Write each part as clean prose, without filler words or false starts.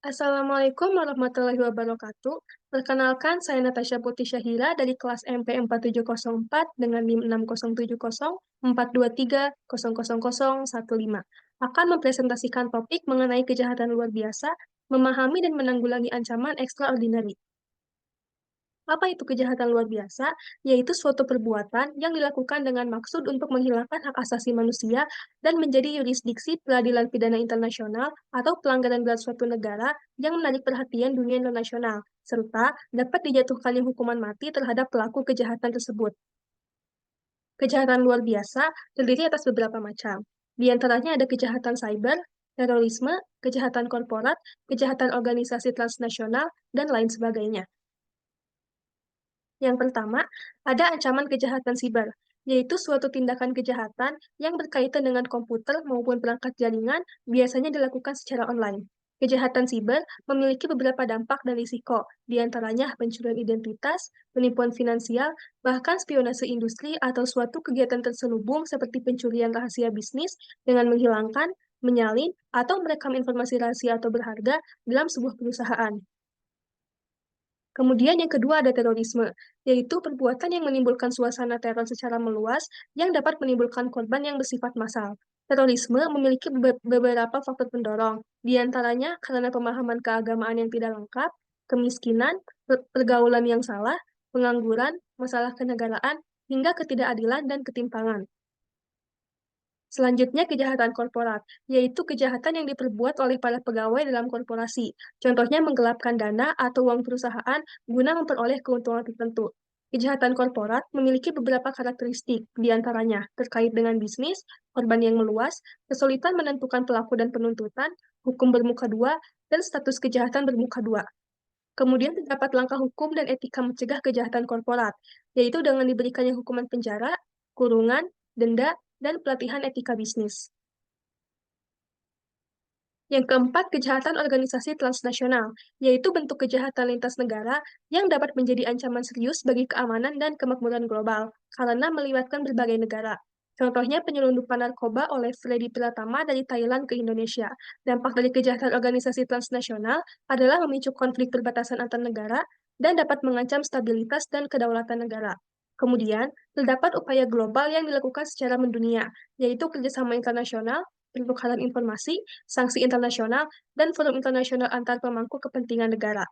Assalamualaikum warahmatullahi wabarakatuh. Perkenalkan, saya Natasha Putri Syahira dari kelas MP 4704 dengan NIM 607042300015. Akan mempresentasikan topik mengenai kejahatan luar biasa, memahami dan menanggulangi ancaman extraordinary. Apa itu kejahatan luar biasa? Yaitu suatu perbuatan yang dilakukan dengan maksud untuk menghilangkan hak asasi manusia dan menjadi yurisdiksi peradilan pidana internasional atau pelanggaran berat suatu negara yang menarik perhatian dunia internasional, serta dapat dijatuhkannya hukuman mati terhadap pelaku kejahatan tersebut. Kejahatan luar biasa terdiri atas beberapa macam. Di antaranya ada kejahatan cyber, terorisme, kejahatan korporat, kejahatan organisasi transnasional, dan lain sebagainya. Yang pertama, ada ancaman kejahatan siber, yaitu suatu tindakan kejahatan yang berkaitan dengan komputer maupun perangkat jaringan, biasanya dilakukan secara online. Kejahatan siber memiliki beberapa dampak dan risiko, di antaranya pencurian identitas, penipuan finansial, bahkan spionase industri atau suatu kegiatan terselubung seperti pencurian rahasia bisnis dengan menghilangkan, menyalin, atau merekam informasi rahasia atau berharga dalam sebuah perusahaan. Kemudian yang kedua ada terorisme, yaitu perbuatan yang menimbulkan suasana teror secara meluas yang dapat menimbulkan korban yang bersifat massal. Terorisme memiliki beberapa faktor pendorong, di antaranya karena pemahaman keagamaan yang tidak lengkap, kemiskinan, pergaulan yang salah, pengangguran, masalah kenegaraan, hingga ketidakadilan dan ketimpangan. Selanjutnya kejahatan korporat, yaitu kejahatan yang diperbuat oleh para pegawai dalam korporasi. Contohnya menggelapkan dana atau uang perusahaan guna memperoleh keuntungan tertentu. Kejahatan korporat memiliki beberapa karakteristik, di antaranya terkait dengan bisnis, korban yang meluas, kesulitan menentukan pelaku dan penuntutan, hukum bermuka dua, dan status kejahatan bermuka dua. Kemudian terdapat langkah hukum dan etika mencegah kejahatan korporat, yaitu dengan diberikannya hukuman penjara, kurungan, denda, dan pelatihan etika bisnis. Yang keempat, kejahatan organisasi transnasional, yaitu bentuk kejahatan lintas negara yang dapat menjadi ancaman serius bagi keamanan dan kemakmuran global, karena melibatkan berbagai negara. Contohnya penyelundupan narkoba oleh Freddy Pratama dari Thailand ke Indonesia. Dampak dari kejahatan organisasi transnasional adalah memicu konflik perbatasan antar negara dan dapat mengancam stabilitas dan kedaulatan negara. Kemudian, terdapat upaya global yang dilakukan secara mendunia, yaitu kerjasama internasional, pertukaran informasi, sanksi internasional, dan forum internasional antar pemangku kepentingan negara.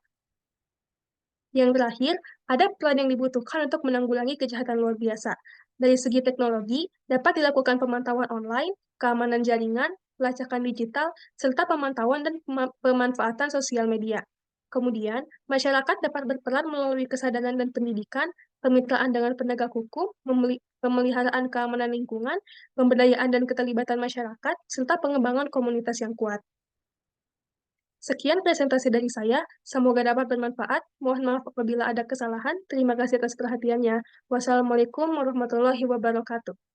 Yang terakhir, ada peran yang dibutuhkan untuk menanggulangi kejahatan luar biasa. Dari segi teknologi, dapat dilakukan pemantauan online, keamanan jaringan, pelacakan digital, serta pemantauan dan pemanfaatan sosial media. Kemudian, masyarakat dapat berperan melalui kesadaran dan pendidikan, kemitraan dengan penegak hukum, pemeliharaan keamanan lingkungan, pemberdayaan dan keterlibatan masyarakat, serta pengembangan komunitas yang kuat. Sekian presentasi dari saya, semoga dapat bermanfaat. Mohon maaf apabila ada kesalahan. Terima kasih atas perhatiannya. Wassalamualaikum warahmatullahi wabarakatuh.